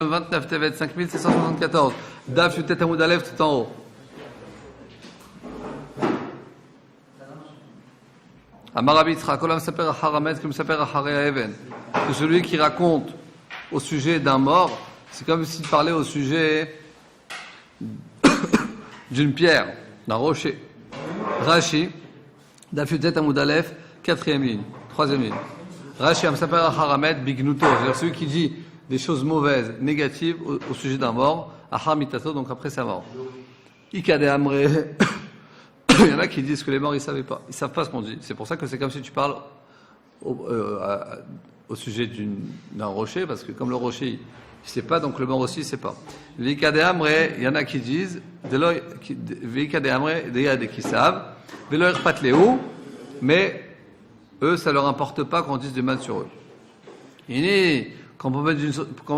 29 Tevet 5774. Daf Yutet Amoud Aleph tout en haut. Amarabi Yitzchak, Olam Saper Haramet comme Saper Harei Even. C'est celui qui raconte au sujet d'un mort, c'est comme s'il parlait au sujet d'une pierre, d'un rocher. Rashi, Daf Yutet Amoud Aleph, 4e ligne, 3e ligne. Rashi Am Saper Haramet Bignuto, c'est-à-dire celui qui dit des choses mauvaises, négatives au sujet d'un mort, Ahar Mitato, donc après sa mort. Ikade Amre, il y en a qui disent que les morts ils savent pas ce qu'on dit. C'est pour ça que c'est comme si tu parles au sujet d'un rocher, parce que comme le rocher il sait pas, donc le mort aussi il sait pas. Ikade Amre, il y en a qui disent, Ikade Amre, il y a des qui savent, Velo Irpat Léo, mais eux ça leur importe pas qu'on dise du mal sur eux. Comment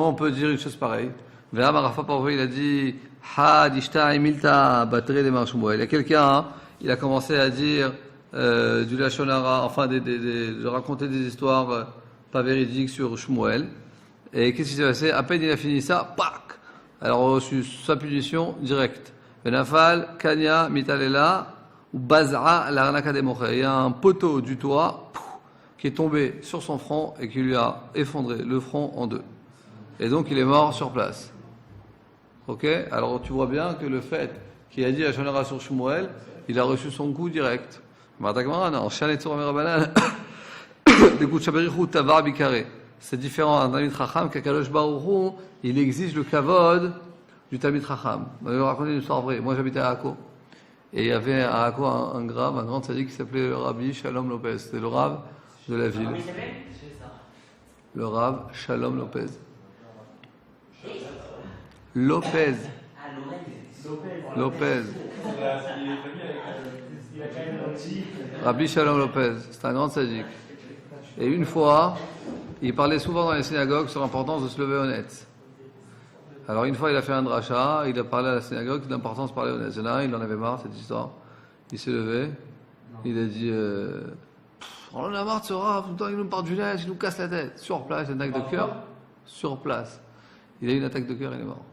on peut dire une chose pareille? Ve'am Arafa parfois il a dit Had ishta imilta batre de Marshmuel. Il y a quelqu'un, il a commencé à dire du lashon hara, enfin de raconter des histoires pas véridiques sur Shmuel. Et qu'est-ce qui s'est passé? À peine il a fini ça, pac. Alors reçu sa punition directe. Benafal kanya mitalela ou baz'a la ranaka de mocher. Il y a un poteau du toit qui est tombé sur son front et qui lui a effondré le front en deux. Et donc il est mort sur place. Ok? Alors tu vois bien que le fait qu'il a dit la Shonara sur Shmuel, il a reçu son coup direct. C'est différent d'un Talmid Chacham qu'Akadosh Baruch Hu, il exige le kavod du Talmid Chacham. Je vais raconter une histoire vraie. Moi j'habitais à Akko. Et il y avait à Akko un grand tzaddik qui s'appelait le Rabbi Shalom Lopez. C'était le Rav de la ville. Le Rav Shalom Lopez. Lopez. Rabbi Shalom Lopez, c'est un grand tzaddik. Et une fois, il parlait souvent dans les synagogues sur l'importance de se lever honnête. Alors une fois, il a fait un dracha, il a parlé à la synagogue de l'importance de parler honnête. Là, il en avait marre cette histoire. Il s'est levé, il a dit on en a marre de ce Rav, tout le temps il nous parle du neige, il nous casse la tête. Sur place, une attaque de cœur. Sur place. Il a eu une attaque de cœur, il est mort.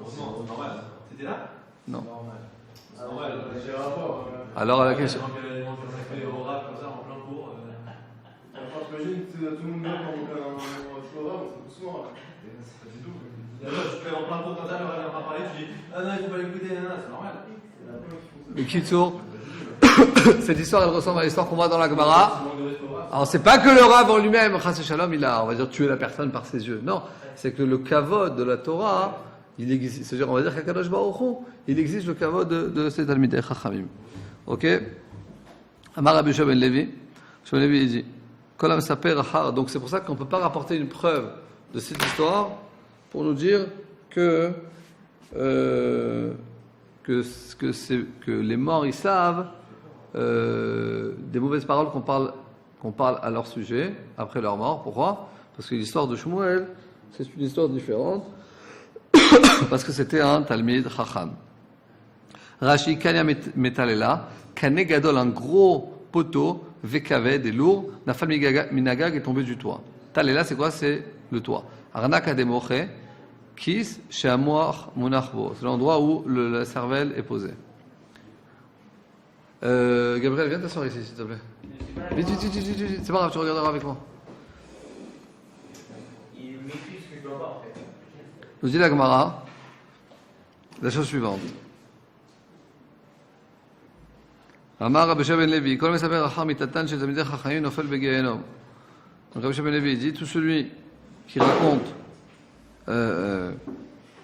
C'est normal. C'était là? Non. Normal. Alors à la question. Au rap comme ça en plein cours. T'imagines tout le monde vient quand on va c'est souvent. C'est tout. Tu fais en plein cours comme ça, le rap vient pas parler, tu dis ah non, il faut pas l'écouter, c'est normal. Mais Kitsour, cette histoire elle ressemble à l'histoire qu'on voit dans la Gemara. Alors c'est pas que le Rav en lui-même, Chas Shalom, il a, on va dire, tué la personne par ses yeux. Non, c'est que le kavod de la Torah, il existe. C'est-à-dire, on va dire qu'Akadosh Baruch Hu, il existe le kavod de ces Talmidei Chachamim. Ok? Amar Rabbi Shimon ben Levi. Shimon ben Levi il dit, Kolam Saper Achar. Donc c'est pour ça qu'on ne peut pas rapporter une preuve de cette histoire pour nous dire que les morts ils savent des mauvaises paroles qu'on parle à leur sujet après leur mort. Pourquoi? Parce que l'histoire de Shmuel c'est une histoire différente parce que c'était un Talmid Chacham. Rashi Kanya Metalela Kane Gadol, un gros poteau Vekaved et lourd, Nafal Minagag est tombé du toit. Talela c'est quoi? C'est le toit. Arnak Ademoche Kis Sheamoach Munachbo, c'est l'endroit où la cervelle est posée. Gabriel, viens t'asseoir ici, s'il te plaît. Vite, c'est pas grave, tu regarderas avec moi. Il maîtrise ce que je dois voir en fait. Nous dit la Gemara la chose suivante. Amar Rabbi Shimon ben Levi, Kol mesaper achar mitatan shel talmidei chachamim nofel begehenom. Donc Rabbi Shimon ben Levi dit tout celui qui raconte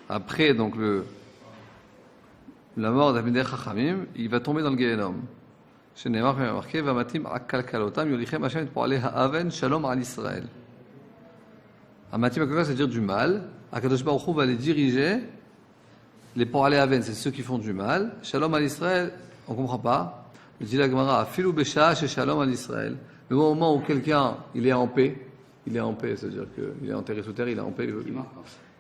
après donc la mort d'Talmidei Chachamim, il va tomber dans le Gehenom. Chez Neymar, il y a marqué Vamatim akalkalotam yolichem Hashem et po'alei ha'aven shalom al Israël. Amatim akalkalotam, c'est dire du mal. Akadosh Baruch Hu va les diriger. Les po'alei ha'aven, c'est ceux qui font du mal. Shalom al Israël, on comprend pas. Il dit la Gemara afilu besha chez shalom al Israël. Mais au moment où quelqu'un il est en paix, c'est-à-dire qu'il est enterré sous terre, il est en paix.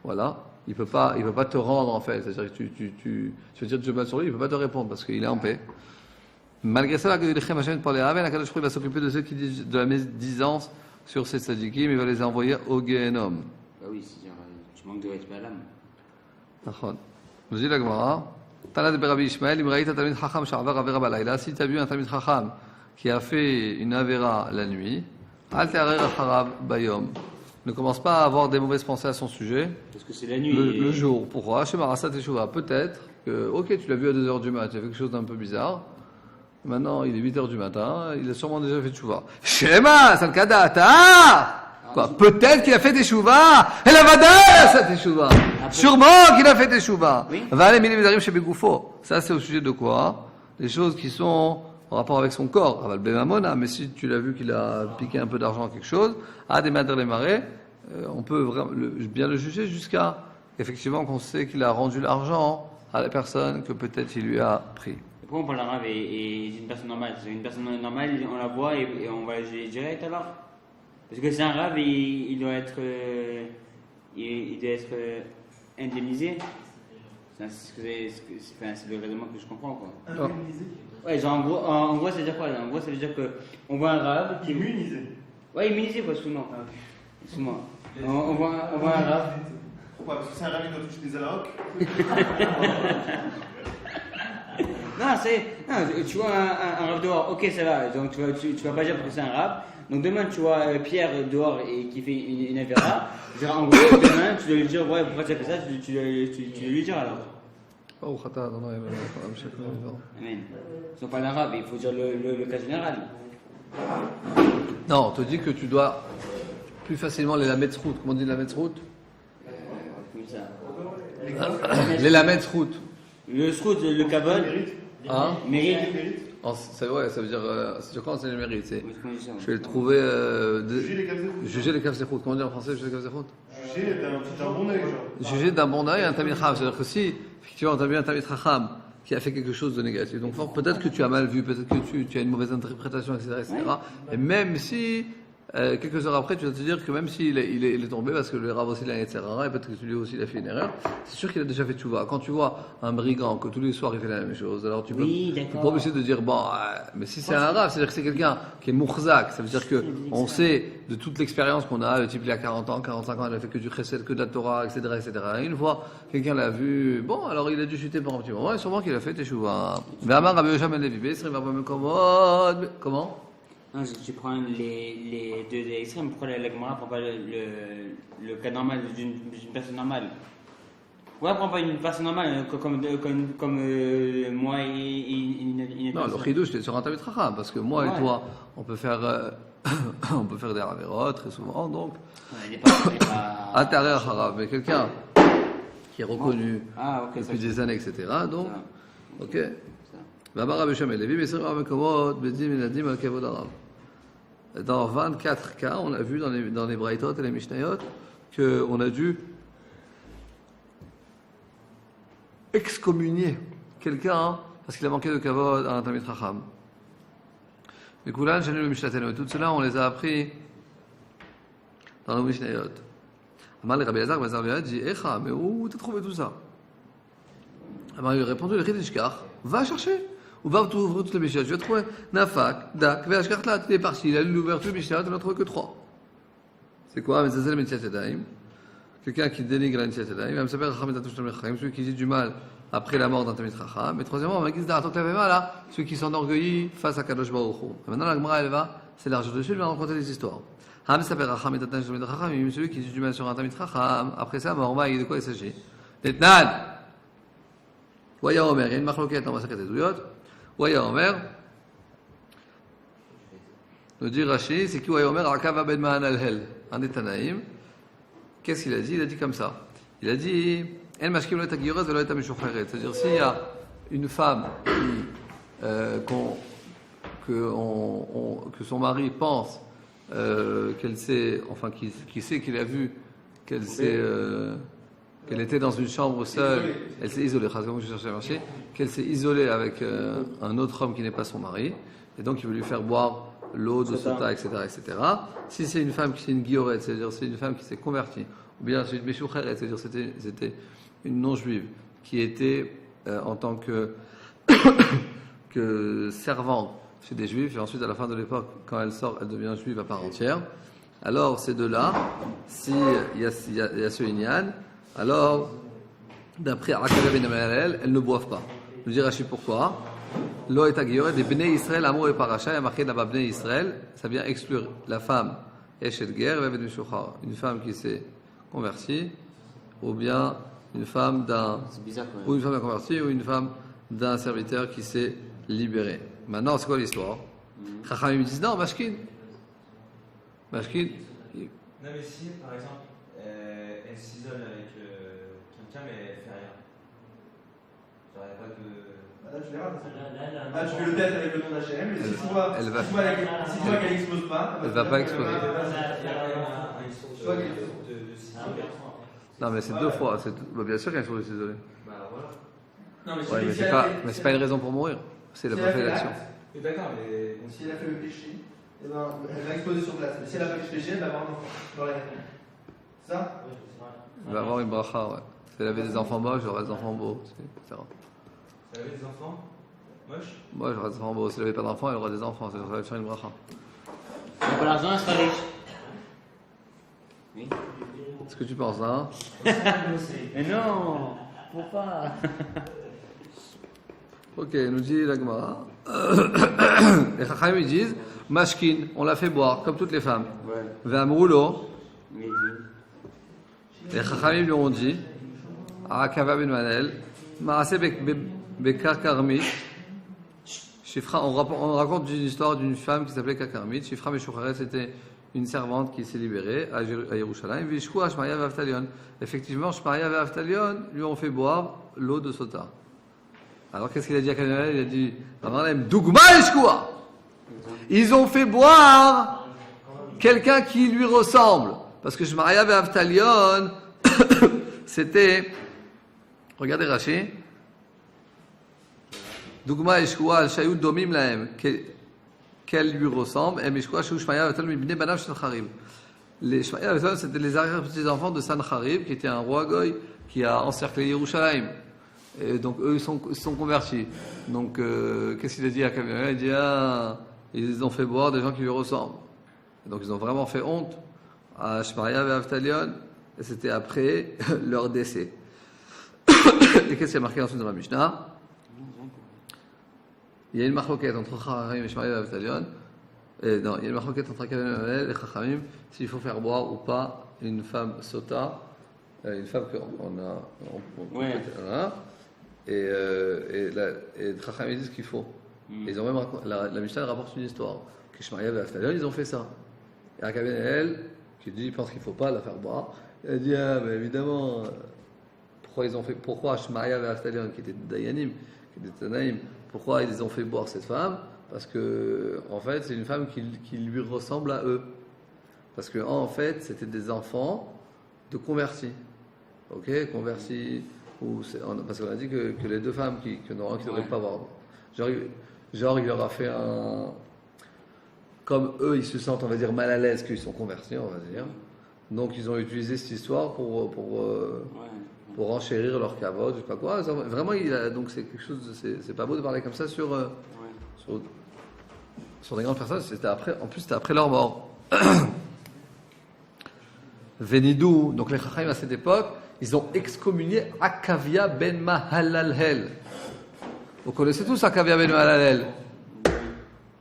Voilà. Il peut pas te rendre en fait. C'est-à-dire que tu veux dire du mal sur lui, il peut pas te répondre parce qu'il est en paix. Malgré ça, Akadosh va s'occuper de ceux qui disent de la médisance sur ces tzadikim, il va les envoyer au Gehenom. Bah oui, c'est-à-dire, tu Je manque de respect à l'âme. נכון. nous dit la Gemara, Tana de Rabbi Ishmael, אם ראית תלמיד חכם שעבר עבירה בלילה, si tu as vu un talmid chacham qui a fait une avéra la nuit, אל תערער אחריו ביום. Ne commence pas à avoir des mauvaises pensées à son sujet Parce que c'est la nuit. le jour. Pourquoi Chez Marasat Teshuva, peut-être que, ok, tu l'as vu à 2h du matin, tu as fait quelque chose d'un peu bizarre. Maintenant, il est 8h du matin, il a sûrement déjà fait Teshuva. Shema, c'est le cas Quoi, peut-être qu'il a fait Teshuva. Elle a vadai, ça Teshuva. Sûrement qu'il a fait Teshuva. Oui. Va aller miler chez Begoufo. Ça, c'est au sujet de quoi Des choses qui sont en rapport avec son corps. Aval Bemamona, mais si tu l'as vu qu'il a piqué un peu d'argent quelque chose, à des madres les marais, on peut vraiment bien le juger jusqu'à, effectivement, qu'on sait qu'il a rendu l'argent à la personne que peut-être il lui a pris. Pourquoi on parle arabe et d'une personne normale? C'est une personne normale, on la voit et on va la juger direct alors? Parce que c'est un arabe et il doit être, indemnisé. C'est le raisonnement que je comprends, quoi. Indemnisé. Ouais, genre en gros, ça veut dire quoi? En gros, ça veut dire que on voit un arabe qui est Immunisé. Ouais, immunisé, quoi, souvent. Souvent. On voit un arabe. Pourquoi? Parce que c'est un rabbin qui doit toucher des allocs. Non, tu vois un arabe dehors, ok, ça va. Donc tu vas pas dire que c'est un arabe. Donc demain, tu vois Pierre dehors et qui fait une avéra. En gros, demain, tu dois lui dire, ouais, pourquoi tu as fait ça? Tu dois lui dire alors. Oh, Khata, non, Amen. Si on parle arabe, il faut dire le cas général. non, on te dit que tu dois plus facilement les lamettre route. Comment on dit lamettre route Comme ça. Les lamettre route. Le srout, le kabod, Hein mérite. ça veut dire quand c'est le mérite. C'est, Oui, comment on dit ça? je vais le trouver. Juger les cafés. Juger les caves route. Comment on dit en français juger les caves route Juger d'un bon œil, genre. Juger d'un bon œil un tamid chacham. C'est-à-dire que si, effectivement, tu as vu un tamid chacham qui a fait quelque chose de négatif, donc peut-être que tu as mal vu, peut-être que tu as une mauvaise interprétation, etc. Et même si, quelques heures après, tu vas te dire que même s'il est tombé, parce que le Rav aussi l'a etc., et peut-être que lui aussi il a fait une erreur, c'est sûr qu'il a déjà fait tchouva. Quand tu vois un brigand que tous les soirs il fait la même chose, alors tu peux pas obligé de dire, bon, mais si c'est un Rav, c'est-à-dire que c'est quelqu'un qui est mourzak, ça veut dire que on sait de toute l'expérience qu'on a, le type il a 40 ans, 45 ans, il a fait que du chesed, que de la Torah, etc., etc. Et une fois, quelqu'un l'a vu, bon, alors il a dû chuter pendant un petit moment, et sûrement qu'il a fait tchouva. Mais Amar Rabbi Yosham ben Levi, comment? Non, tu prends les deux extrêmes, pourquoi la Gemara ne prend pas le cas normal d'une personne normale? Pourquoi elle ne prend pas une personne normale comme moi et Non, le chidouche, c'est sur un tamid chacham, parce que moi et toi, on peut faire des avérotes très souvent, donc. Intérieur harav, mais quelqu'un qui est reconnu depuis des années, etc. Donc, ok. Dans 24 cas, on a vu dans les Braithot et les Mishnayot qu'on a dû excommunier quelqu'un parce qu'il a manqué de kavod à un tamid chacham. Mais Koulan, j'ai lu le Mishnatenu, et tout cela, on les a appris dans nos Mishnayot. Amar le Rabbi Elazar, Rabbi dit, Echa, mais où t'as trouvé tout ça? Amar lui a répondu, le Chidishkar, va chercher. Ou va ouvrir toutes les Mishnayot. Je vais trouver Nafak, Dak, Veashkartlat. Il est parti, il a lu l'ouverture Mishnayot, on n'a trouvé que 3. C'est quoi? Mezazel Metiat Yadayim. Quelqu'un qui dénigre la Metiat Yadayim. Même s'appelle Racham Etatush Tamechayim, celui qui dit du mal après la mort d'un Tamid Chacham. Et troisièmement, Magis Daratot Lavema, là, celui qui s'enorgueillit face à Kadosh Baruch Hu. Maintenant, la Gemara, elle va s'élargir dessus, elle va raconter des histoires. Ham s'appelle Racham Etatush Tamid Chacham, celui qui dit du mal sur un Tamid Chacham. Après ça, Morma, de quoi il s'agit? Netnan! Waya Omer, il y a une marloquette dans Masakat Eduyot. Waya Omer, nous dit Rashi, c'est qui Waya Omer, Akava Ben Ma'an al-Hel, un des Tanaïm. Qu'est-ce qu'il a dit? Il a dit comme ça. Il a dit, El Mashkim lo etagirot velo et mishucheret. C'est-à-dire, s'il y a une femme que son mari pense qu'elle sait, enfin, qui sait qu'il a vu qu'elle sait. Qu'elle était dans une chambre seule, elle s'est isolée, qu'elle s'est isolée avec un autre homme qui n'est pas son mari, et donc il veut lui faire boire l'eau de sota, etc., etc. Si c'est une femme qui est une guillorette, c'est-à-dire c'est une femme qui s'est convertie, ou bien c'est une meshucheret, c'est-à-dire c'était une non-juive qui était en tant que servante chez des juifs, et ensuite à la fin de l'époque, quand elle sort, elle devient juive à part entière. Alors ces deux-là, s'il y a ce inyan, Alors, d'après Akav ben Amalel, elles ne boivent pas. Nous dit Rashi pourquoi. Lo et Agioret des Bnei Israël, amour et paracha, il y a marqué là-bas Bnei Israël, ça vient exclure la femme Eshet Ger, une femme qui s'est convertie, ou bien une femme d'un. C'est bizarre quand même. Ou une femme convertie, ou une femme d'un serviteur qui s'est libéré. Maintenant, c'est quoi l'histoire? Chachamim me disent non, Mashkin. Mashkin. Non, mais si, par exemple, elle s'isole avec quelqu'un, mais elle fait rien. Genre, il n'y a pas de. Là, tu verras. Là, tu fais le test avec le nom d'HM, et si tu vois elle va- si tu vois qu'elle n'explose pas, Elle va pas exploser. Non, mais c'est deux fois. Bah, bien sûr qu'elle est isolée. Bah voilà. Non, mais Ouais, mais c'est pas une raison pour mourir. C'est la si pas elle fait fait l'action. l'acte, Mais d'accord, mais. si elle a fait le péché, eh ben, elle va exploser sur place. Mais si elle a pas fait le péché, elle va avoir un enfant. Dans la C'est ça? Elle va avoir une bracha, ouais. Si elle avait des enfants moches, j'aurais des enfants beaux, etc. Elle avait des enfants moches. Moi, j'aurais des enfants beaux. Si elle n'avait pas d'enfants, elle aurait des enfants. Ça va faire une bracha. Donc pour l'argent, elle sera riche. Oui. Ce que tu penses, hein? Mais non, pourquoi? Ok, nous dit la Gemara. Les Chachamim ils disent Mashkin, on l'a fait boire, comme toutes les femmes. Ouais. Ve'amrulo, Mais les Chachamim lui ont dit Akava ben Manel, Maase Bekar Karmit. On raconte une histoire d'une femme qui s'appelait Kakarmit. Shifra Meshucharet, c'était une servante qui s'est libérée à Yerushalayim. Vishku Shmaria ve'Avtalion. Effectivement, Shmaria ve'Avtalion lui ont fait boire l'eau de Sota. Alors qu'est-ce qu'il a dit à Kanel? Il a dit Amarlem Dougma Eshkua. Ils ont fait boire quelqu'un qui lui ressemble. Parce que Shmaria ve'Avtalion, c'était. Regardez Rashi. Dougma Eshkua al-Shayut Domim Lahem. Qu'elle lui ressemble. Et Meshkua Shou Shmaria ve'Avtalion Mibne Banav Sanharib. Les Shmaria ve'Avtalion, c'était les arrière-petits-enfants de Sanharib, qui était un roi Goy qui a encerclé Yerushalayim. Et donc eux ils sont convertis. Donc qu'est-ce qu'il a dit à Kamel? Il a dit ils ont fait boire des gens qui lui ressemblent. Et donc ils ont vraiment fait honte à Shmaria et Avtalion. Et c'était après leur décès. Et qu'est-ce qui est marqué ensuite dans la Mishnah? Il y a une marloquette entre Chachamim et Shmaria et Avtalion. Non, il y a une marloquette entre Kamel et Chachamim s'il faut faire boire ou pas une femme sota, une femme qu'on a. Ouais. Voilà. Et Chachamim disent qu'il faut. Ils ont même la Mishnah rapporte une histoire que Shmaria et Avtalion ils ont fait ça. Et Akaben qui dit il pense qu'il ne faut pas la faire boire. Il a dit ah mais évidemment pourquoi Shmaria et Avtalion qui étaient Dayanim, qui étaient Tanaïm, pourquoi ils ont fait boire cette femme? Parce que en fait c'est une femme qui lui ressemble à eux. Parce que en fait c'était des enfants de convertis. Ok, convertis. Parce qu'on a dit que les deux femmes qui ne devraient pas avoir. Genre, il leur a fait un. Comme eux, ils se sentent, on va dire, mal à l'aise qu'ils sont convertis, on va dire. Donc, ils ont utilisé cette histoire pour enchérir leur cavote, je sais pas quoi. Vraiment, donc c'est quelque chose. C'est pas beau de parler comme ça sur des grandes personnes. En plus, c'était après leur mort. Venidou, donc les Chachamim à cette époque. Ils ont excommunié Akavia ben Mahalalel. Vous connaissez tous Akavia ben Mahalalel?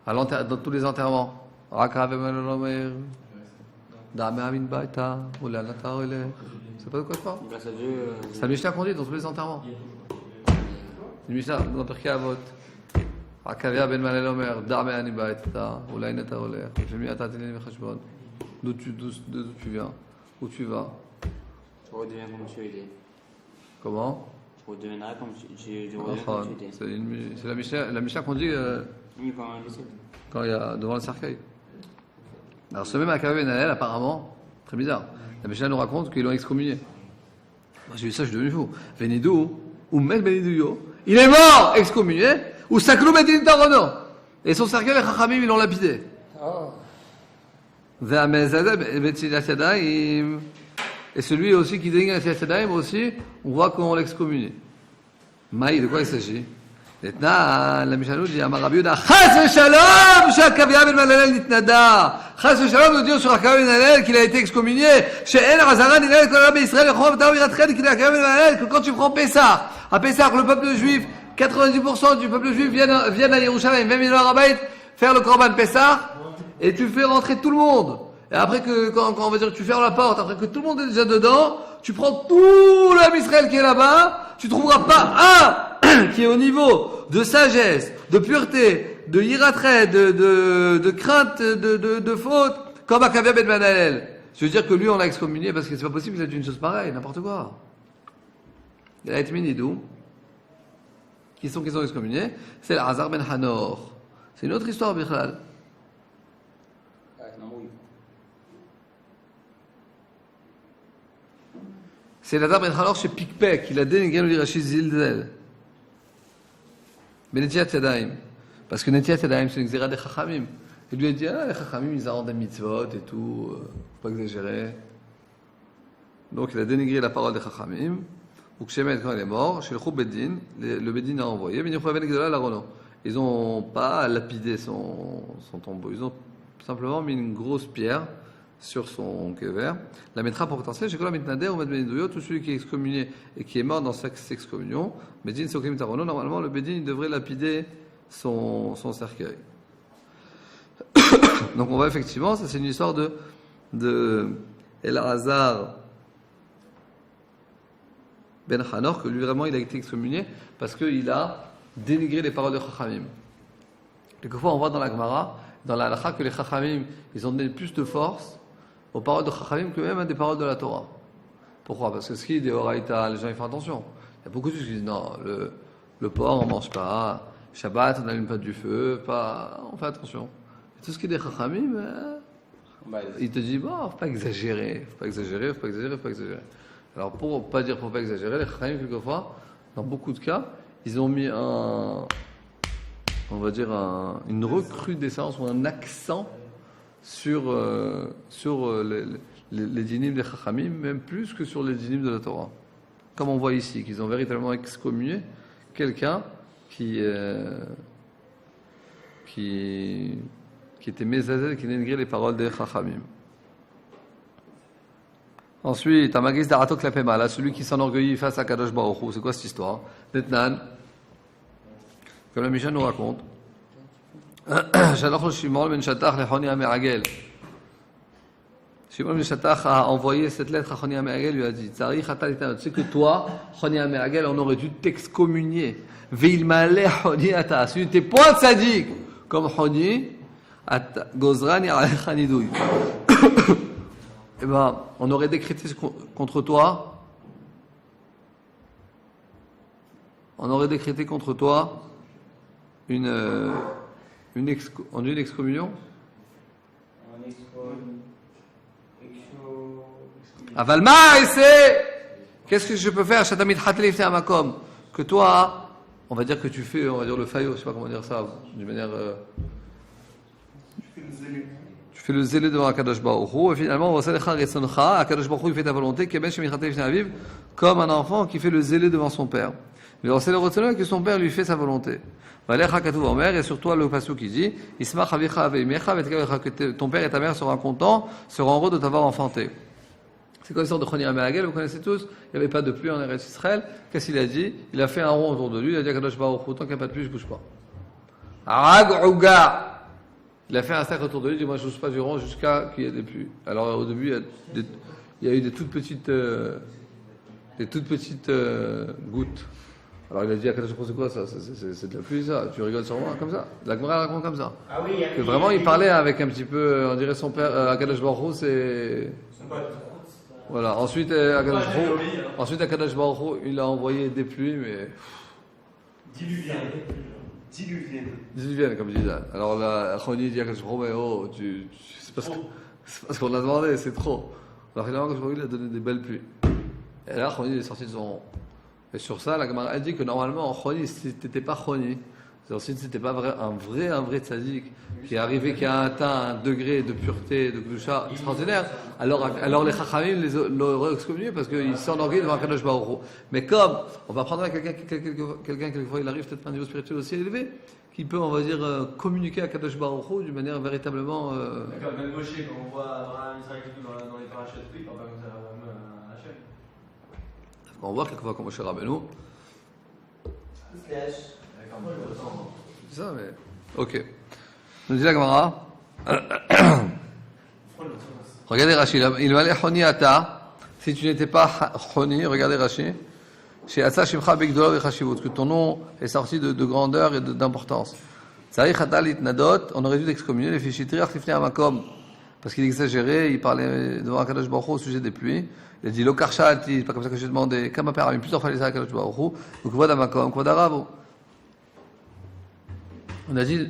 Dans tous les enterrements. Akavia ben Mahalalel. Dame Amin Baita. Oulanata Ole. C'est pas de quoi je parle? grâce à Dieu. C'est la Mishnah qu'on dit dans tous les enterrements. Une Mishnah dans Pirkei Avot. Akavia ben Mahalalel. Dame Amin Baita. Oulanata Ole. D'où tu viens? Où tu vas? Tu redeviens comme tu étais. Comment? Tu redeviendras comme tu redeviens comme tu étais. C'est la Mishnah qu'on dit Oui, quand on décède. quand il y a devant le cercueil. Alors ce même Akav ben Halel, apparemment, très bizarre. La Mishnah nous raconte qu'ils l'ont excommunié. Moi j'ai vu ça, je suis devenu fou. Venidou, ou Mel Benidouyo, il est mort, excommunié, ou Saklou Medin Tarono. Et son cercueil, les Chachamim, ils l'ont lapidé. Et celui aussi qui désigne la Yadayim aussi, on voit qu'on l'excommunie. Maï, de quoi il s'agit? Maintenant, la Mishnah nous dit, Amar Rabbi Yehuda, Chas v'shalom, she'Akavia ben Malalel nitnada. Chas v'shalom nous dit sur Akavia ben Malalel qu'il a été excommunié. She'en Hazara nilel kol Rabbi Israël l'chom v'ta'u yiratched qu'il a Akavia ben Malalel que quand tu prends Pessah, à Pessah, le peuple juif, 90% du peuple juif viennent à Yerushalayim, 20 000 Arabait, faire le Korban Pessah, et tu fais rentrer tout le monde. Et après quand on va dire que tu fermes la porte, après que tout le monde est déjà dedans, tu prends tout l'homme Israël qui est là-bas, tu trouveras pas un qui est au niveau de sagesse, de pureté, de yiratret, de crainte, de faute, comme Akavia ben Malalel. Je veux dire que lui, on l'a excommunié parce que c'est pas possible qu'il ait une chose pareille, n'importe quoi. Il a été minidou. Qui sont excommuniés? C'est l'Azar ben Hanor. C'est une autre histoire, Bichlal. C'est l'Azar ben Hanor chez Pikpek. Il a dénigré le Rachid Zilzel. Mais Netiat Yadayim. Parce que Netiat Yadayim, c'est une xéra des Chachamim. Il lui a dit, les Chachamim, ils ont des mitzvot et tout, faut pas exagérer. Donc il a dénigré la parole des Chachamim. Ou Kshemet, quand il est mort, chez le Chou Beddin, le Beddin a envoyé, ils n'ont pas lapidé son tombeau, ils ont simplement mis une grosse pierre sur son kever. La mettra pour potentiel, chez Kolam Mitnader ou Medbenidouyo, tout celui qui est excommunié et qui est mort dans cette excommunion, Beddin Soklim Tarono, normalement le Beddin devrait lapider son cercueil. Donc on voit effectivement, ça c'est une histoire de El-Hazar Ben Hanor, que lui vraiment il a été excommunié parce qu'il a dénigré les paroles de Chachamim. Quelquefois on voit dans la Gemara, dans la Halakha, que les Chachamim ils ont donné plus de force aux paroles de Chachamim que même à des paroles de la Torah. Pourquoi? Parce que ce qui est des Horaïta, les gens ils font attention. Il y a beaucoup de gens qui disent non, le porc on mange pas, Shabbat on n'allume pas du feu, on fait attention. Et tout ce qui est des Chachamim, il te dit bon, faut pas exagérer. Alors pour pas dire faut pas exagérer, les Chachamim quelquefois, dans beaucoup de cas, ils ont mis une recrudescence ou un accent sur les dynimes des Chachamim, même plus que sur les dynimes de la Torah. Comme on voit ici, qu'ils ont véritablement excommunié quelqu'un qui était mésazel, qui dénigrait les paroles des Chachamim. Ensuite, Amagis Darato Klapema, là, celui qui s'enorgueillit face à Kadosh Baruch Hu. C'est quoi cette histoire? Netnan, comme la Mishnah nous raconte. Shaloch Shimon ben Shatach le Choni HaMeragel. Shimon ben Shatach a envoyé cette lettre à Choni HaMeragel, lui a dit, Tzarich Atalitan, tu sais que toi, Choni HaMeragel, on aurait dû t'excommunier. Veil Maleh Choni Ata, si tu n'étais point sadique, comme Choni, Gozran Yaralecha Nidouy. Eh ben, on aurait décrété contre toi. On aurait décrété contre toi une excommunion. Avalma, et c'est qu'est-ce que je peux faire, Shatamit Hatlif Amakom, que toi, on va dire que tu fais, on va dire le faillot, je sais pas comment dire ça, d'une manière. Tu fais le zélé devant Akadosh Baruch Hu, et finalement, Akadosh Baruch Hu, il fait ta volonté, comme un enfant qui fait le zélé devant son père. Mais on sait le retenu que son père lui fait sa volonté. Et sur toi, le passage qui dit, que ton père et ta mère seront contents, seront heureux de t'avoir enfanté. C'est quoi l'histoire de Choni HaMeragel, vous connaissez tous, il n'y avait pas de pluie en Eretz Israël. Qu'est-ce qu'il a dit? Il a fait un rond autour de lui, il a dit à Akadosh Baruch Hu, tant qu'il n'y a pas de pluie, je ne bouge pas. Il a fait un cercle autour de lui, il dit moi je ne bouge pas du rond jusqu'à qu'il y ait des pluies. Alors au début, il y a eu des toutes petites gouttes. Alors il a dit à Kadosh Baruch Hu, c'est quoi ça? C'est de la pluie ça? Tu rigoles sur moi comme ça? La Gemara raconte comme ça. Ah oui, que vraiment il parlait avec un petit peu, on dirait son père, Akadosh Baruch Hu, c'est. Voilà. Ensuite Akadosh Baruch Hu, il a envoyé des pluies, mais. Diluvienne, comme je disais. Alors là, Choni dit à Akadosh Baruch Hu, mais oh, c'est parce qu'on a demandé, c'est trop. Alors finalement, Akadosh Baruch Hu, il a donné des belles pluies. Et là, Choni est sorti de son rond. Et sur ça, la Gemara a dit que normalement, en Choni, si tu n'étais pas Choni, Si c'était pas un vrai tzaddik qui est arrivé, qui a atteint un degré de pureté, de kedusha extraordinaire, alors les chachamim l'auraient excommunié parce qu'ils s'enorgueillent devant Kadosh Baruch Hu. Mais comme on va prendre quelqu'un quelquefois il arrive peut-être à un niveau spirituel aussi élevé, qui peut, on va dire, communiquer à Kadosh Baruch Hu d'une manière véritablement. D'accord, même Moshe, quand on voit Abraham, Israël et tout dans les parachutes, il parle pas comme ça à Hachem. On voit quelquefois comme Moshe Rabbeinu. C'est ça, mais. Ok. Nous dit la Gemara. Regardez Rashi. Il va aller Choni Ata. Si tu n'étais pas Choni, regardez Rashi. Chez Atsa Shimcha Begdolo Vechashivut. Que ton nom est sorti de grandeur et d'importance. Tzarich Ata Litnadot. On aurait dû t'excommunier. Les Fichitriach Tifnei Amakom. Parce qu'il exagérait. Il parlait devant Akadosh Baruch Hu au sujet des pluies. Il a dit Lo Karshati. C'est pas comme ça que j'ai demandé. Kama Peramim. Plusieurs fois, il a dit Akadosh Baruch Hu. Donc, Kvod Amakom. Kvod Aravo. On a dit,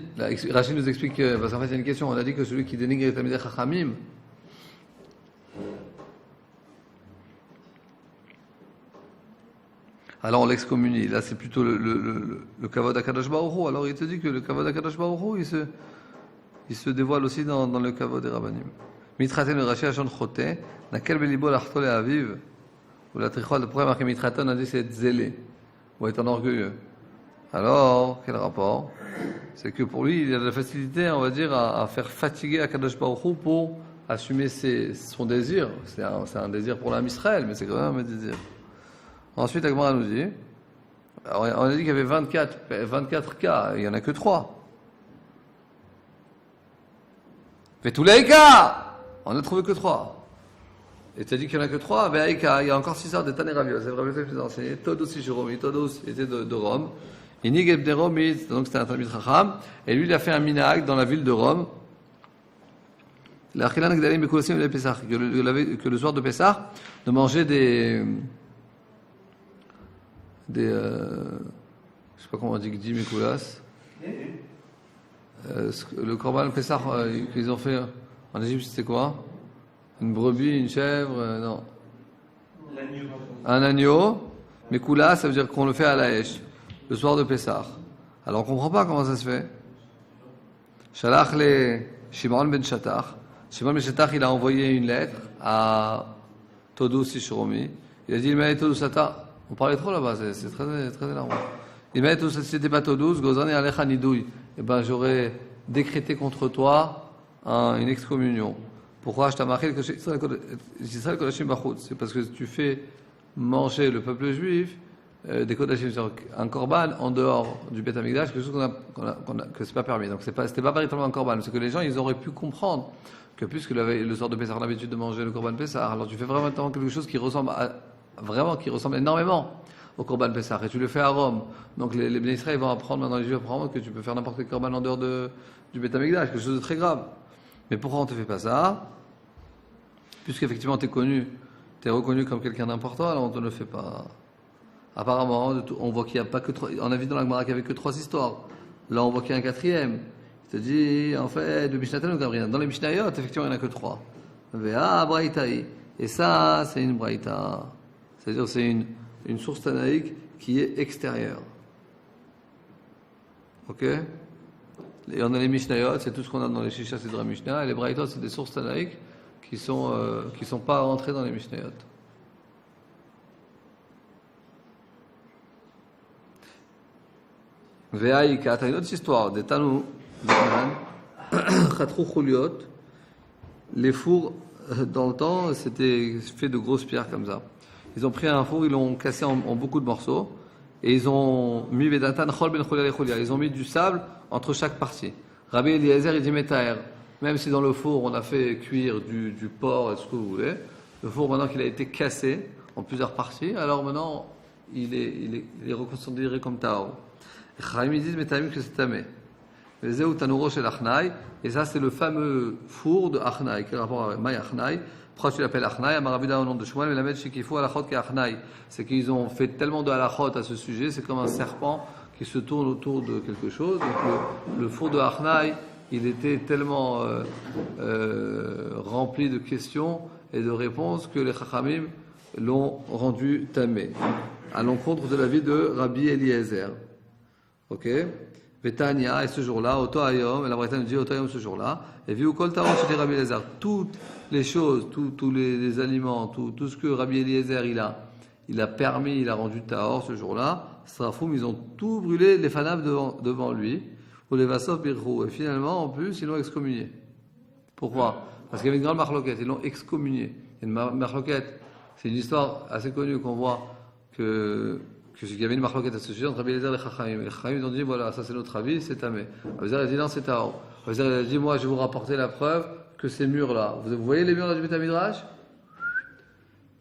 Rachid nous explique, parce qu'en fait il y a une question, on a dit que celui qui dénigre les Talmidei Chachamim, alors on l'excommunie. Là c'est plutôt le Kavod HaKadosh Baruch Hu. Alors il te dit que le Kavod HaKadosh Baruch Hu, il se dévoile aussi dans le Kavod des Rabbanim. Mitraten le Rashi Hashon Chote, Nakel Belibo l'Arto le Aviv, ou la Trichol, le problème marqué Mitraten, on a dit c'est être zélé, ou être un orgueilleux. Alors, quel rapport? C'est que pour lui, il a de la facilité, on va dire, à faire fatiguer Akadosh Baruch Hu pour assumer son désir. C'est un désir pour l'âme Israël, mais c'est quand même un désir. Ensuite, Agmara nous dit, on a dit qu'il y avait 24 cas, il n'y en a que 3. Mais tous les cas, on n'a trouvé que 3. Et tu as dit qu'il n'y en a que 3, mais il y a encore 6 heures de Tanéravio. C'est vrai que je vous ai enseigné. Todos et Jérôme, Todos était de Rome. Inig Ebne Rome, donc c'était un Talmid Chacham, et lui il a fait un minag dans la ville de Rome. Que le soir de Pessah, de manger des je sais pas comment on dit Gdi Mekoulas. Le Korban Pessah qu'ils ont fait en Égypte, c'était quoi? Une brebis, une chèvre, non. Un agneau. Mekoulas, ça veut dire qu'on le fait à la Hesh. Le soir de Pessah. Alors on ne comprend pas comment ça se fait. Shalach le Shimon ben Shattach. Shimon ben Shattach, il a envoyé une lettre à Todous Ishromi. Il a dit, il m'a dit Todous Ata. On parlait trop là-bas, c'est très, très énorme. Il m'a dit, si c'était pas Todous, Gozani Alecha Nidouy. Eh ben, j'aurais décrété contre toi une excommunion. Pourquoi je t'ai marqué que Israël Kodashim Bachut? C'est parce que tu fais manger le peuple juif des Kodashim, un korban en dehors du Beth Amikdash, quelque chose que c'est pas permis. Donc c'était pas véritablement un korban, c'est que les gens ils auraient pu comprendre que puisque le soir de Pessah on a l'habitude de manger le korban Pessah, alors tu fais vraiment quelque chose qui ressemble énormément au korban Pessah, et tu le fais à Rome. Donc les Bnei Israël vont apprendre, maintenant les Juifs apprendre que tu peux faire n'importe quel korban en dehors du Beth Amikdash, quelque chose de très grave. Mais pourquoi on ne te fait pas ça? Puisqu'effectivement tu es reconnu comme quelqu'un d'important, alors on ne te le fait pas. Apparemment, on voit qu'il n'y a pas que 3. On a vu dans la Gemara qu'il n'y avait que 3 histoires. Là, on voit qu'il y a un 4e. Il te dit, en fait, de Mishnatan ou Gabriel. Dans les Mishnayot, effectivement, il n'y en a que 3. Vea Braïtaï. Et ça, c'est une Braïta. C'est-à-dire, c'est une source tanaïque qui est extérieure. Ok? Et on a les Mishnayot, c'est tout ce qu'on a dans les Shishas et dans la Mishnah. Et les Braïtot, c'est des sources tanaïques qui sont pas rentrées dans les Mishnayot. Ve'aïka, t'as une autre histoire, des Tanou, Khatrou Khouliot, les fours, dans le temps, c'était fait de grosses pierres comme ça. Ils ont pris un four, ils l'ont cassé en beaucoup de morceaux, et ils ont mis Vedatan Chol ben Choulia les Choulia, ils ont mis du sable entre chaque partie. Rabbi Eliezer, il dit Metaher, même si dans le four on a fait cuire du porc et ce que vous voulez, le four maintenant qu'il a été cassé en plusieurs parties, alors maintenant il est reconsidéré comme Tao. Chaim ils disent Metahem que c'est tamé. Et ça c'est le fameux four de Achnai. Quel rapport avec Maï Achnai? Pourquoi tu l'appelles Achnai? Amaravida au nom de Shmuel, mais la mettre chez Kifou Alachot qui est Achnai. C'est qu'ils ont fait tellement de Alachot à ce sujet, c'est comme un serpent qui se tourne autour de quelque chose. Donc le four de Achnai, il était tellement rempli de questions et de réponses que les Chachamim l'ont rendu tamé. À l'encontre de l'avis de Rabbi Eliezer. Ok? Vetania, et ce jour-là, Oto Ayom, et la Braïta nous dit Oto Ayom ce jour-là, et Viu Kol Tarot chez Rabbi Eliezer. Toutes les choses, tous les aliments, tout ce que Rabbi Eliezer il a permis, il a rendu Tahor ce jour-là, Srafoum, ils ont tout brûlé, les fanables devant lui, ou les Vassov Birchou, et finalement, en plus, ils l'ont excommunié. Pourquoi? Parce qu'il y avait une grande marloquette, ils l'ont excommunié. Il y a une marloquette, c'est une histoire assez connue qu'on voit qu'il y avait une marloquette à ce sujet entre Rabbi Eliezer et les Chachamim. Les Chachamim ils ont dit voilà, ça c'est notre avis, c'est Tamé. Rabbi Eliezer a dit non, c'est Tahor. Rabbi Eliezer a dit moi je vais vous rapporter la preuve que ces murs-là, vous voyez les murs là du Beth Midrash,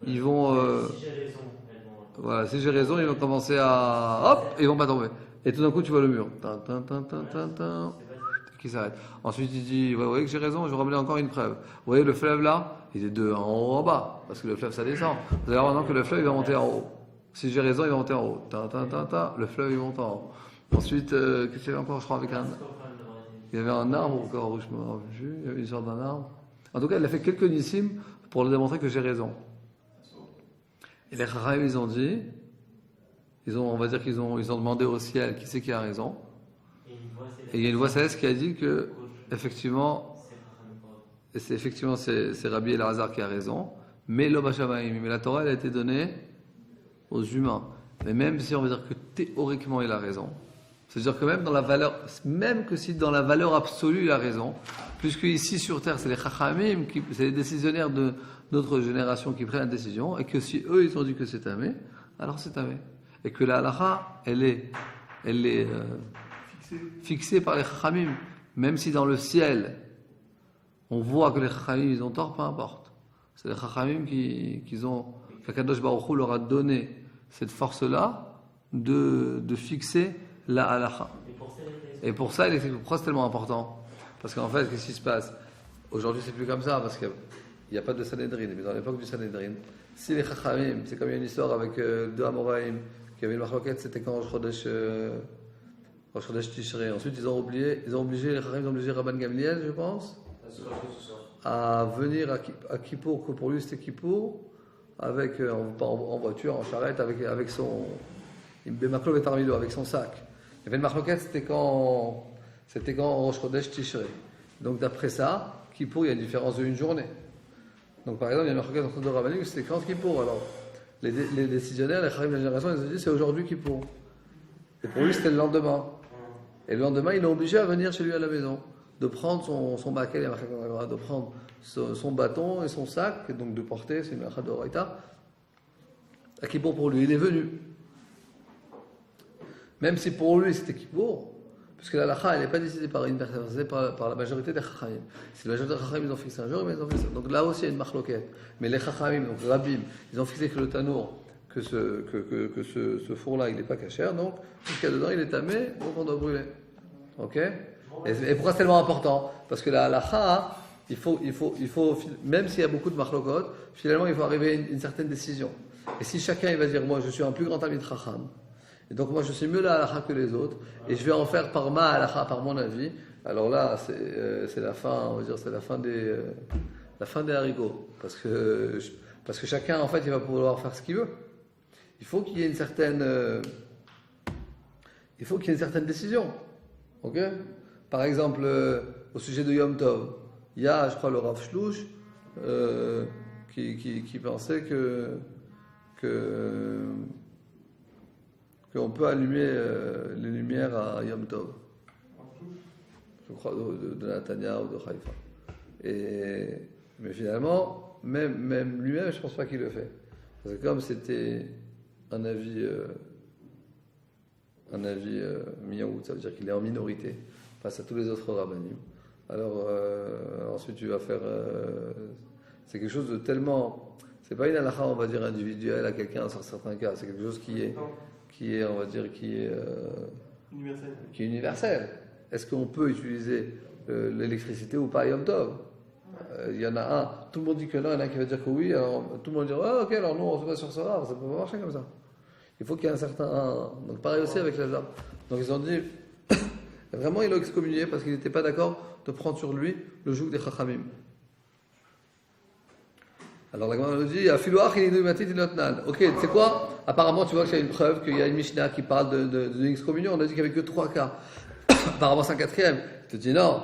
ils vont. Si j'ai raison, elles vont. Voilà, si j'ai raison, ils vont commencer à. Hop, ils vont pas tomber. Et tout d'un coup, tu vois le mur. Qui s'arrête. Ensuite, il dit vous voyez que j'ai raison, je vais ramener encore une preuve. Vous voyez le fleuve là, il est de en haut en bas, parce que le fleuve ça descend. Vous allez voir maintenant que le fleuve il va monter en haut. Si j'ai raison, il va monter en haut. Le fleuve il monte en haut. Ensuite, qu'est-ce qu'il y avait encore, je crois, avec un. Il y avait un arbre encore, je me rappelle plus. Il y avait une sorte d'un arbre. En tout cas, il a fait quelques nissim pour le démontrer que j'ai raison. Et les Chachamim, ils ont dit, on va dire qu'ils ont demandé au ciel qui c'est qui a raison. Et il y a une voix céleste qui a dit que, effectivement, c'est Rabbi Elazar qui a raison, mais l'Oba Shamaim, mais la Torah, elle a été donnée aux humains. Mais même si on va dire que théoriquement il a raison, c'est-à-dire que même que si dans la valeur absolue il a raison, puisque ici sur terre c'est les Chachamim, c'est les décisionnaires de notre génération qui prennent la décision, et que si eux ils ont dit que c'est Tamé, alors c'est Tamé. Et que la halakha, elle est fixée par les Chachamim, même si dans le ciel on voit que les Chachamim ils ont tort, peu importe. C'est les Chachamim qu'Akadosh Baruch Hu leur a donné cette force-là de fixer la halakha. Et pour ça, pourquoi c'est tellement important? Parce qu'en fait, qu'est-ce qui se passe? Aujourd'hui, c'est plus comme ça, parce qu'il n'y a pas de Sanhedrin. Mais dans l'époque du Sanhedrin, si les Chachamim, c'est comme il y a une histoire avec deux Amoraïm, qui avait une marloquette, c'était quand Rosh Chodesh Tishrei. Ensuite, les Chachamim ont obligé Rabban Gamliel, je pense, à venir à Kippour, que pour lui c'était Kippour, avec, en voiture, en charrette, avec son. Avec son sac. Il y avait une marloquette, c'était quand Rosh Chodesh Tishrei. Donc d'après ça, Kippour, il y a une différence de une journée. Donc par exemple, il y a une marloquette entre deux rabbanim, c'était quand Kippour. Alors les décisionnaires, les Chachamim de la génération, ils ont dit c'est aujourd'hui Kippour. Et pour lui, c'était le lendemain. Et le lendemain, il est obligé à venir chez lui à la maison, de prendre son baquet, de prendre son bâton et son sac, et donc de porter, c'est une halakha d'oraita, à Kippour pour lui. Il est venu. Même si pour lui c'était Kippour, puisque la halakha, elle n'est pas décidée par une personne, c'est par la majorité des Chachamim. Si la majorité des Chachamim, ils ont fixé un jour, mais ils ont fixé ça. Donc là aussi, il y a une marloquette. Mais les Chachamim, donc Rabbim, ils ont fixé que le tanour, que ce four-là, il n'est pas cachère, donc tout ce qu'il y a dedans, il est tamé, donc on doit brûler. Ok? Et pourquoi c'est tellement important? Parce que la halakha, il faut, même s'il y a beaucoup de marlokot, finalement, il faut arriver à une certaine décision. Et si chacun il va dire, moi, je suis un plus grand ami de Chacham, et donc moi, je sais mieux la halakha que les autres, et je vais en faire par ma halakha, par mon avis, alors là, c'est la fin, on va dire, c'est la fin des haricots. Parce que chacun, en fait, il va pouvoir faire ce qu'il veut. Il faut qu'il y ait une certaine décision. Ok? Par exemple, au sujet de Yom Tov, il y a, je crois, le Rav Shlouch qui pensait qu'on peut allumer les lumières à Yom Tov. Je crois de Natania ou de Haïfa. Mais finalement, même lui-même, je ne pense pas qu'il le fait. Parce que comme c'était un avis miyaout, ça veut dire qu'il est en minorité face à tous les autres rabbanim. Alors ensuite tu vas faire c'est quelque chose de tellement, c'est pas une halakha on va dire individuelle à quelqu'un dans certains cas, c'est quelque chose qui est on va dire qui est universel. Est-ce qu'on peut utiliser l'électricité ou pas à Yom Tov? Il y en a un, tout le monde dit que non, il y en a un qui va dire que oui, alors tout le monde dit ok, alors nous on se met sur ça peut pas marcher comme ça. Il faut qu'il y ait un certain. Donc pareil aussi avec les arbres. Donc ils ont dit, vraiment il l'a excommunié parce qu'il n'était pas d'accord de prendre sur lui le joug des Chachamim. Alors la Gemara nous dit, ok, tu sais quoi? Apparemment tu vois qu'il y a une preuve, qu'il y a une Mishnah qui parle d'une excommunion. On a dit qu'il n'y avait que 3 cas. par rapport à un quatrième. Il te dit non.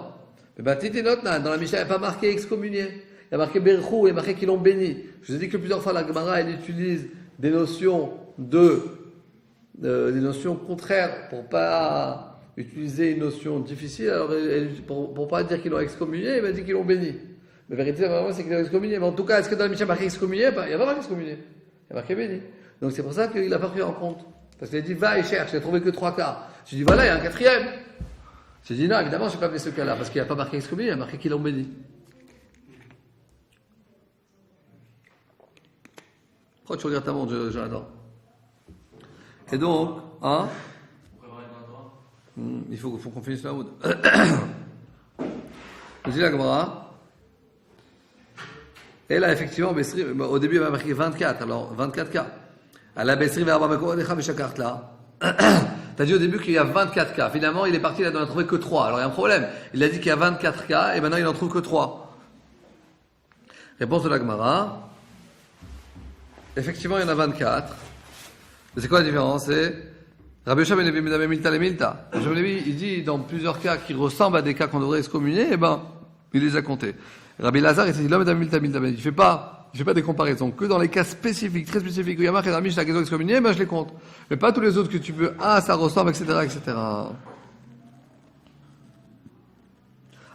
Mais bah, dans la Mishnah, il n'y a pas marqué excommunié. Il y a marqué Berchou, il y a marqué qu'ils l'ont béni. Je vous ai dit que plusieurs fois, la Gemara, elle utilise des notions des notions contraires pour pas utiliser une notion difficile. Alors, pour pas dire qu'ils l'ont excommunié, il m'a dit qu'ils l'ont béni. Mais la vérité, vraiment, c'est qu'ils l'ont excommunié. Mais en tout cas, est-ce que dans la Mishnah, il y a marqué excommunié? Il n'y a pas marqué excommunié. Il y a marqué béni. Donc, c'est pour ça qu'il n'a pas pris en compte. Parce qu'il a dit, va et cherche, il n'a trouvé que 3 cas. J'ai dit, voilà, il y a un quatrième. J'ai dit, non, évidemment, je n'ai pas fait ce cas-là, parce qu'il n'y a pas marqué excommunié, il y a marqué qu'ils l'ont béni. Pourquoi tu regardes ta montre, Jonathan? Et donc, hein? Il faut qu'on finisse la route. Je dis la Gemara. Et là, effectivement, au début, il m'a marqué 24, alors 24 cas. À la Bessri, vers Ababakodecha, mais chaque carte là. T'as dit au début qu'il y a 24 cas. Finalement, il est parti, il n'en a trouvé que 3. Alors, il y a un problème. Il a dit qu'il y a 24 cas, et maintenant, il n'en trouve que 3. Réponse de la Gemara. Effectivement, il y en a 24. Mais c'est quoi la différence? C'est Rabbi Yoshua ben Levi Medame Milta le Milta. Rabbi Yoshua ben Levi, il dit dans plusieurs cas qui ressemblent à des cas qu'on devrait excommunier, il les a comptés. Rabbi Lazare, il dit l'homme Medame Milta Milta. Il fait pas des comparaisons. Que dans les cas spécifiques, très spécifiques, où il y a marqué dans la Mishnah qu'ils ont excommunié, je les compte. Mais pas tous les autres que tu peux, ça ressemble, etc., etc.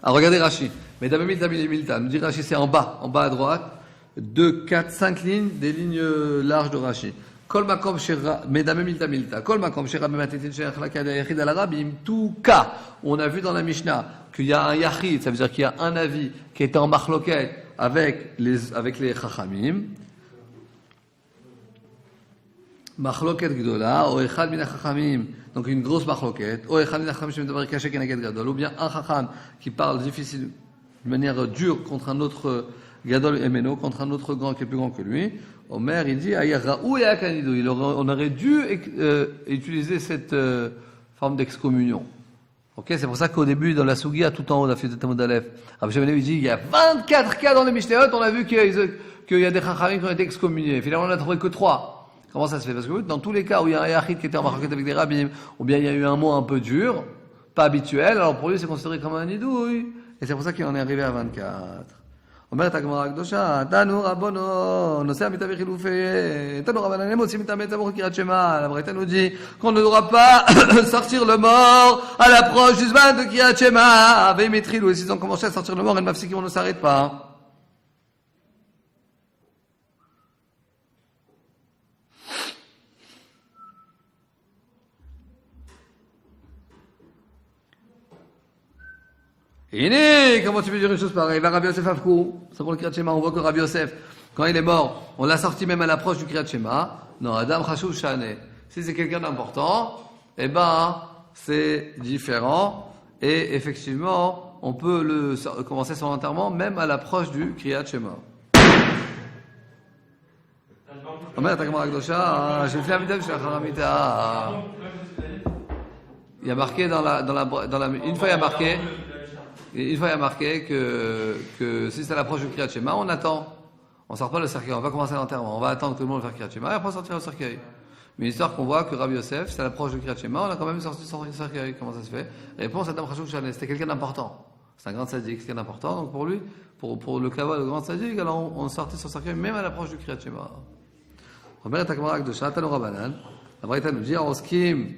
Alors regardez Rashi. Medame Milta Milta. Nous dit Rashi, c'est en bas à droite. 2, 4, 5 lignes, des lignes larges de Rashi. Kol makom shera, medame milta milta. Kol makom shera b'matetin she'achlaka yachid al arabim. Tout cas, on a vu dans la Mishnah qu'il y a un yachid, ça veut dire qu'il y a un avis qui est en machloket avec les chachamim. Machloket gdola, o echad min chachamim. Donc une grosse machloket. O echad min chachamim shemedaber kasher keneged gadol. Ou bien un chacham qui parle difficile, de manière dure contre un autre Gadol Emeno, contre un autre grand qui est plus grand que lui. Omer, il dit, on aurait dû utiliser cette forme d'excommunion. Ok, c'est pour ça qu'au début, dans la Sougia, tout en haut, on a fait de Talmud Aleph. Rabbi Shimon il dit, il y a 24 cas dans les Mishnayot, on a vu qu'il y a des chachamim qui ont été excommuniés. Finalement, on n'a trouvé que 3. Comment ça se fait? Parce que dans tous les cas où il y a un yachid qui était en marquette avec des rabbins, ou bien il y a eu un mot un peu dur, pas habituel, alors pour lui, c'est considéré comme un nidouille. Et c'est pour ça qu'il en est arrivé à 24. אומרת הגמרא הקדושה, תנו רבנו, נושא המיטה וחילופי, תנו רבנן, הם מוצאים את המת עבור קריאת שמע, la Braïta nous dit qu'on ne devra pas sortir le mort à l'approche du zman de Kriyat Shema, ואם התחילו, et s'ils ont commencé à sortir le mort, הם מפסיקים, on ne s'arrête pas. Et comment tu peux dire une chose pareille? Va Rabbi Yosef Avkou, c'est pour le Kriyat Shema, on voit que Rabbi Yosef, quand il est mort, on l'a sorti même à l'approche du Kriyat Shema. Non, Adam Chashuv Shane. Si c'est quelqu'un d'important, c'est différent. Et effectivement, on peut commencer son enterrement même à l'approche du Kriyat Shema. Il y a marqué une fois il y a marqué. Une fois, il y a marqué que si c'est à l'approche du Kriyat Shema, on attend. On ne sort pas le cercueil, on va commencer l'enterrement. On va attendre que tout le monde fasse Kriyat Shema et après on sortira le cercueil. Mais l'histoire qu'on voit que Rabbi Yosef, c'est à l'approche du Kriyat Shema, on a quand même sorti son cercueil. Comment ça se fait? Réponse à Adam Chashuv Shane. C'était quelqu'un d'important. C'est un grand sadique, c'est quelqu'un d'important. Donc pour lui, pour le kavod, le grand sadique, alors on sortit son cercueil même à l'approche du Kriyat Shema. Robert Takmara Akdosha, Tano Rabanan. La Braïta nous dit, Oskim,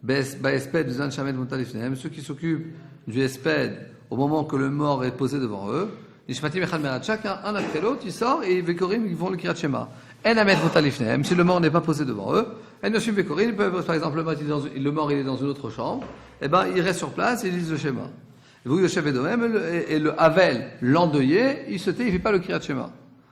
Ba'esped, Zan Shamed Mutalifnem, ceux qui s'occupent du espède au moment que le mort est posé devant eux. Nishmatim echad me'ad, chacun un après l'autre, il sort et Vekorim ils vont le Kriyat Shema. En amet mutalifnem, si le mort n'est pas posé devant eux, en noshim Vekorim, ils peuvent, par exemple, le mort il est dans une autre chambre, ils restent sur place et ils lisent le Shema. Et vous, Yosef Edomem, et le Havel, l'endeuillé, il se tait, il fait pas le Kriyat Shema.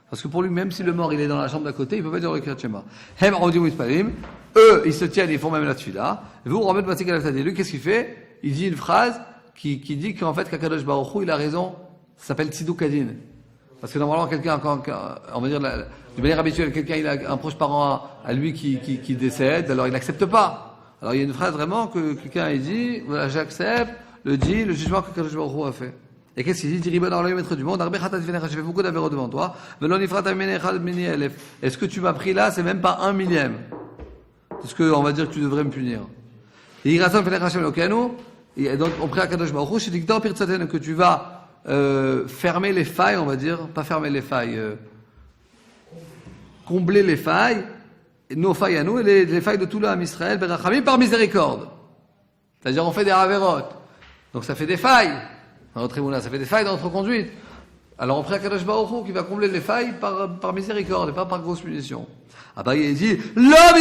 Parce que pour lui, même si le mort il est dans la chambre d'à côté, il peut pas dire le Kriyat Shema. Hem Audim Ispalim, eux, ils se tiennent, ils font même la tefila. Vous, Rabbi Matik al-Tadi, lui, qu'est-ce qu'il fait? Il dit une phrase qui dit qu'en fait, Kakadosh Baruch Hu, il a raison, ça s'appelle Tziduk Kadin. Parce que normalement, quelqu'un, on va dire, de manière habituelle, quelqu'un, il a un proche parent à lui qui décède, alors il n'accepte pas. Alors il y a une phrase vraiment que quelqu'un a dit, voilà, j'accepte le jugement que Kakadosh Baruch Hu a fait. Et qu'est-ce qu'il dit? Dit Ribbon, le maître du monde, j'ai fait beaucoup d'avéros devant toi, est-ce que tu m'as pris là, c'est même pas 1 millième? Est-ce que, on va dire que tu devrais me punir? Et donc, on prie à Kadosh Baruch Hu, que tu vas fermer les failles, on va dire, pas fermer les failles, combler les failles, nos failles à nous et les failles de tout l'âme Israël, par miséricorde. C'est-à-dire, on fait des ravérotes. Donc, ça fait des failles dans notre tribunal, ça fait des failles dans notre conduite. Alors, on prie à Kadosh Baruch Hu qui va combler les failles par miséricorde et pas par grosse punition. Après, il dit, l'homme,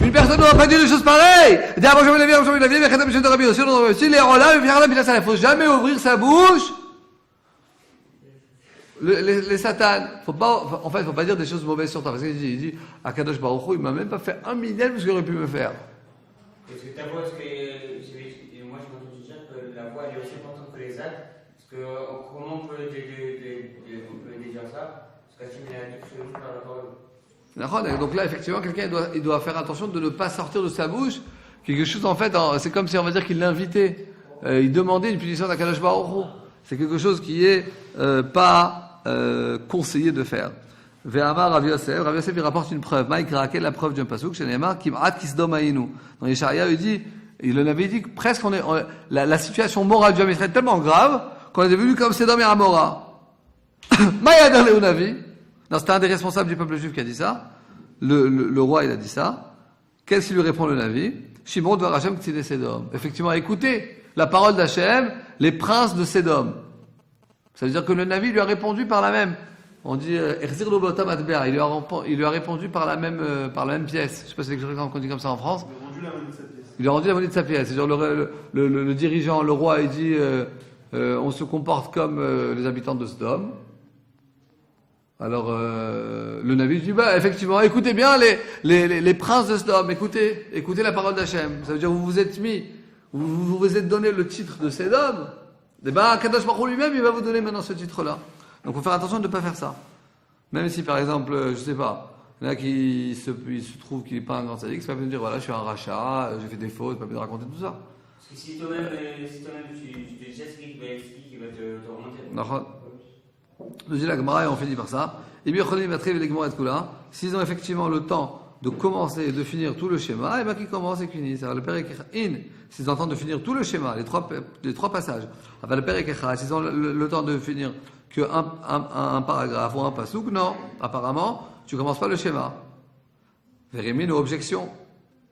une personne ne va pas dire des choses pareilles. Il dit, il faut jamais ouvrir sa bouche. Les satanes, faut pas dire des choses mauvaises sur toi. Parce qu'il dit, Akadosh Baruch Hu, il m'a même pas fait un millième de ce qu'il aurait pu me faire. Est-ce que ta voix, moi je m'entends dire que la voix elle est aussi importante que les actes. Parce que comment on peut dire ça? Parce qu'Hachem il a dit que par la parole. Donc là, effectivement, quelqu'un il doit faire attention de ne pas sortir de sa bouche quelque chose. En fait, c'est comme si on va dire qu'il l'invitait, il demandait une punition d'Akadosh Baruch Hu. C'est quelque chose qui est pas conseillé de faire. Ve'amar Rav Yosef il rapporte une preuve. Maïkra, quelle est la preuve d'un pasuk? Chez Neymar, Kim'at Kisdom Aïnou. Dans Yeshayahu, il en avait dit que presque la situation morale du homme Israël est tellement grave qu'on est devenu comme Sodome et Amora. Maïadar Leounavi. Non, c'était un des responsables du peuple juif qui a dit ça. Le roi, il a dit ça. Qu'est-ce qu'il lui répond le Navi? Shimon Dvar Hashem Ktidei Sedom. Effectivement, écoutez la parole d'Hachem, les princes de Sédom. Ça veut dire que le Navi lui a répondu par la même. On dit Erzir lo Botam Atbea. Il lui a répondu par la même pièce. Je sais pas si c'est quelque chose qu'on dit comme ça en France. Il lui a rendu la monnaie de sa pièce. C'est-à-dire le dirigeant, le roi, il dit on se comporte comme les habitants de Sodome. Alors le Navi dit effectivement, écoutez bien les princes de Sodome, écoutez la parole d'Hachem. Ça veut dire vous vous êtes mis, vous vous êtes donné le titre de Sodome. Et Kadosh Baruch Hu lui-même, il va vous donner maintenant ce titre-là. Donc il faut faire attention de ne pas faire ça. Même si par exemple, je sais pas, il y en a qui se trouve qu'il n'est pas un grand sadique, c'est pas bien de dire voilà, je suis un rachat, j'ai fait des fautes, pas bien de raconter tout ça. Parce que si toi-même tu te jettes qui va te remonter. Nous dit la Gemara et on finit par ça. S'ils ont effectivement le temps de commencer et de finir tout le schéma, et bien qu'ils commencent et qu'ils finissent. Alors le Père in, s'ils entendent de finir tout le schéma, les trois passages. Alors le Père s'ils ont le temps de finir qu'un paragraphe ou un pasouk, non. Apparemment, tu commences pas le schéma. Vérémine ou objection.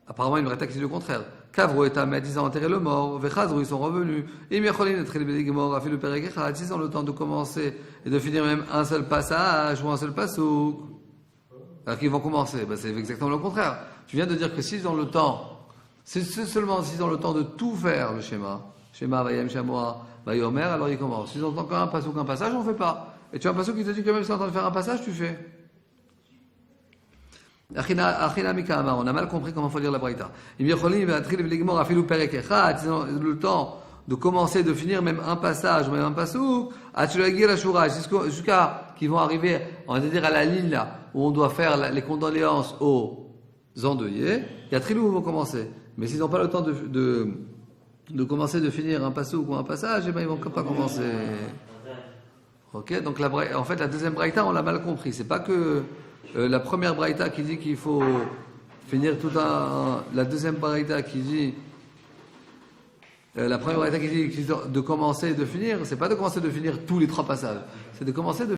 Apparemment, une vraie qui dit le contraire. Kavro et Ahmed, ils ont enterré le mort. Vechazro, ils sont revenus. Et Mircholim, et Trilbedigmor, a fait le Père Echad. S'ils ont le temps de commencer et de finir même un seul passage ou un seul pasouk. Alors qu'ils vont commencer. C'est exactement le contraire. Tu viens de dire que s'ils ont le temps, c'est seulement s'ils ont le temps de tout faire, le schéma. Schéma, Vayem, Shamoa, Vayomer, alors ils commencent. S'ils ont le temps qu'un pasouk, un passage, on fait pas. Et tu as un pasouk qui te dit que même si tu es en train de faire un passage, tu fais. On a mal compris comment il faut lire la Braïta. Ils ont le temps de commencer et de finir même un passage ou même un pasouk, jusqu'à qu'ils vont arriver, on va dire, à la ligne là, où on doit faire les condoléances aux endeuillés. Il y a Trilou où ils vont commencer. Mais s'ils n'ont pas le temps de commencer, de finir un pasouk ou un passage, eh ben, ils vont pas commencer. Ok, donc en fait, la deuxième Braïta, on l'a mal compris. C'est pas que la première Braïta qui dit qu'il faut finir tout la deuxième Braïta qui dit la première Braïta qui dit de commencer et de finir, c'est pas de commencer et de finir tous les trois passages, c'est de commencer de